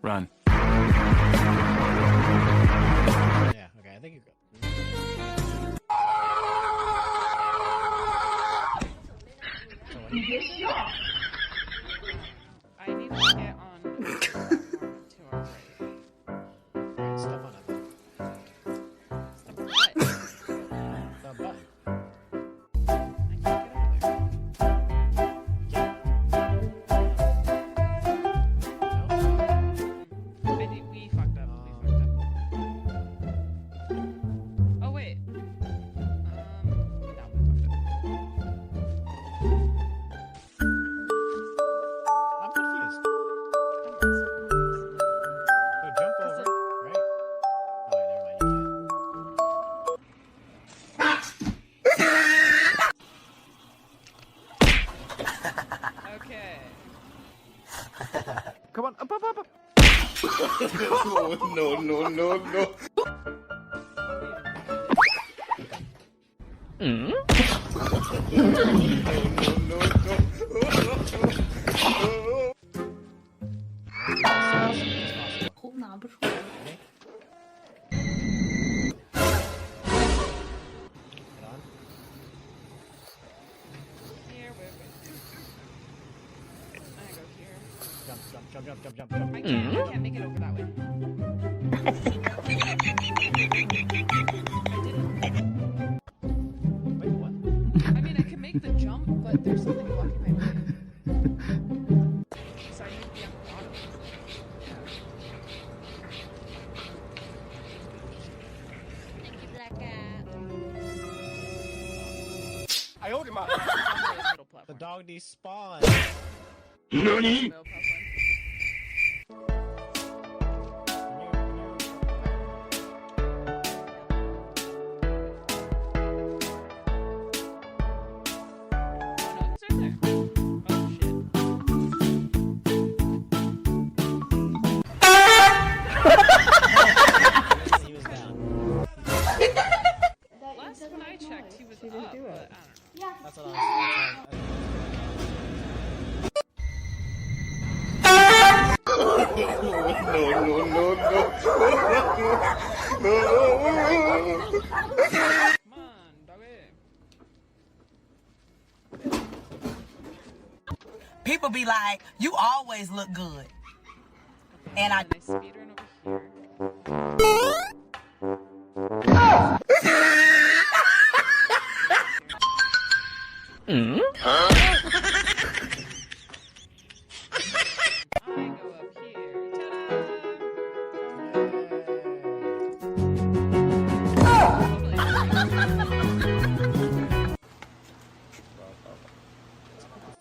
Run. Yeah, okay, I think you're good. So what do you do? I need to get on the platform to our right. Step on it. What? The button. I can't get over there. No? We fucked up. We fucked up. Oh wait. No, we fucked up. I'm confused. I'm lost. So jump over, right? Oh, wait, never mind, you Okay. Come on, up, up, up, up. No. can't. 头拿不出来。 Get on. Here, wait. I go here. Jump. I can't make it over that way. Wait, what? I mean, I can make the jump, but there's something blocking my way. So I need to be on the bottom. Thank you, Black Cat. I owed him up. On the middle platform. The dog despawned. NANI? Middle platform. Oh, no, it's right there. Oh, shit. He was down. Last when I checked, he was up, but I don't know. That's what I was. No. Come on, doggy. People be like, you always look good. And I Then I speedrun over here. I go up here.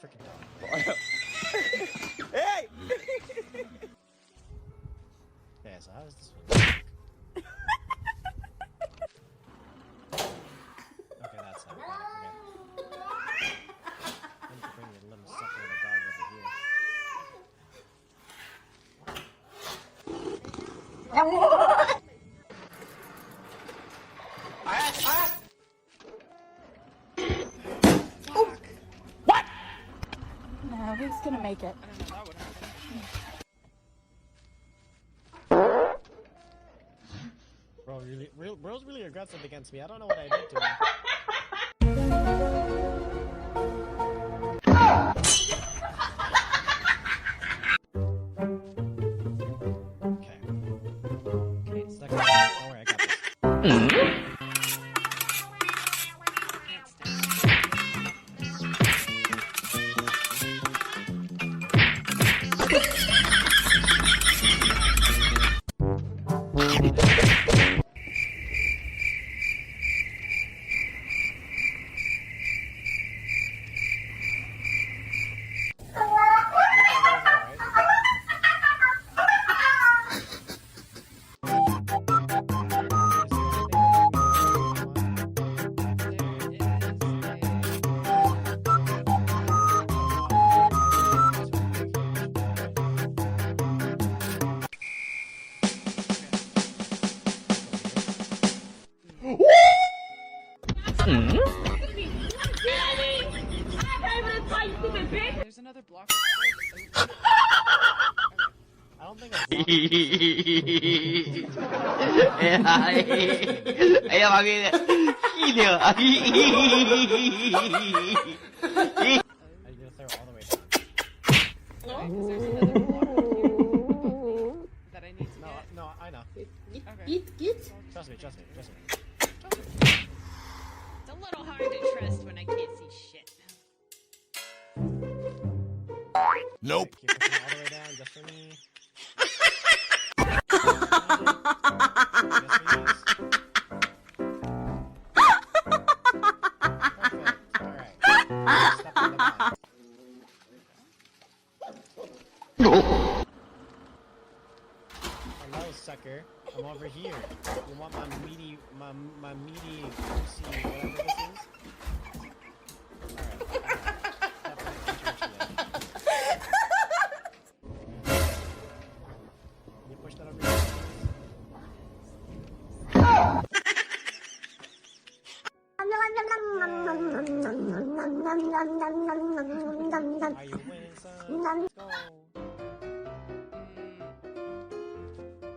Freaking dog. Hey! Yeah, so how does this one work? Okay, that's not bad. Okay. I need to bring your little sucker of a dog over here. No, he's gonna make it. I don't know how that would happen. Bro's really aggressive against me. I don't know what I did to him. Okay. Okay, second. Don't worry, I got this. There's another block. Okay. I don't think a block. I need to throw all the way down. Okay, 'cause there's another block that I need to No, get. no, I know. Okay. Trust me, trust me, trust me. It's a little hard to trust when I can't see shit. Nope. Keep pushing all the way down just for me. Perfect. Alright. Step on the line. Hello, sucker. I'm over here. You want my meaty, juicy, whatever this is? Alright. Step on the entrance then. Can you push that over here? Are you winning some? Let's go.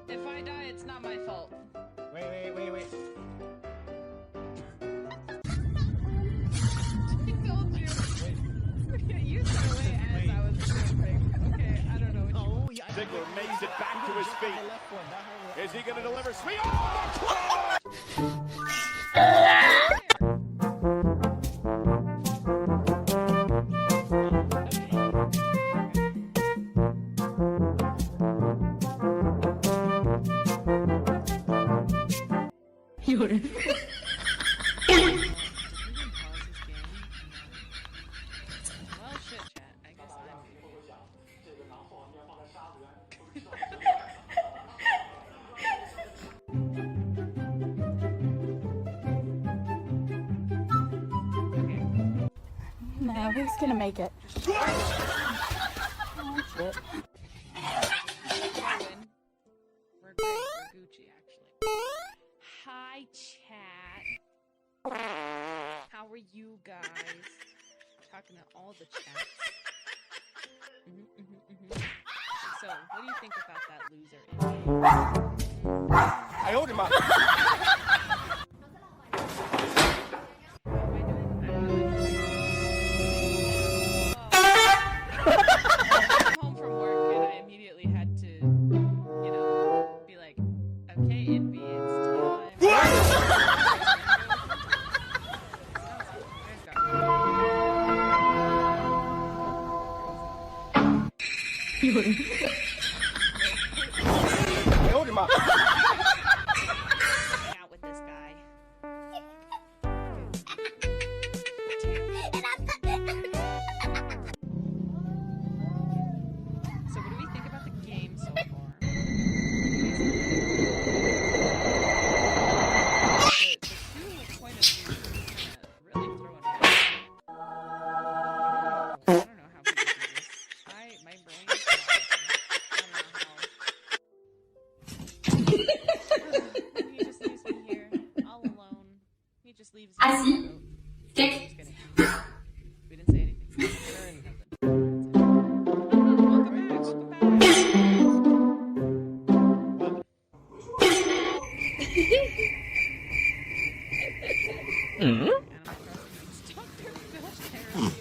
If I die, it's not my fault. Wait. I told you. You threw away as I was jumping. Okay, I don't know what you Oh, yeah. Ziggler makes it back to his The feet. left one, that hurt. Is he going to deliver? Sweet. Oh, Well, shit, chat. I guess I'm. Okay. No, who's gonna make it? Oh, shit. We're great. We're Gucci, actually. Hi, chat. How are you guys? Talking to all the chats. So, what do you think about that loser? I owed him up. What am I doing? I came home from work and I immediately had to, be like, okay, Envy, it's time. I owed him up. Hang out with this guy. So what do we think about the game so far? The two point of views really throwing me off. I don't know how people do this. My brain is not working. I don't know how. He just leaves me here, all alone. He just leaves me. I see. Just kidding. We didn't say anything. Turn. Welcome back. Welcome back. Animal Crossing. Stop your filth, Harry.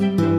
Bye.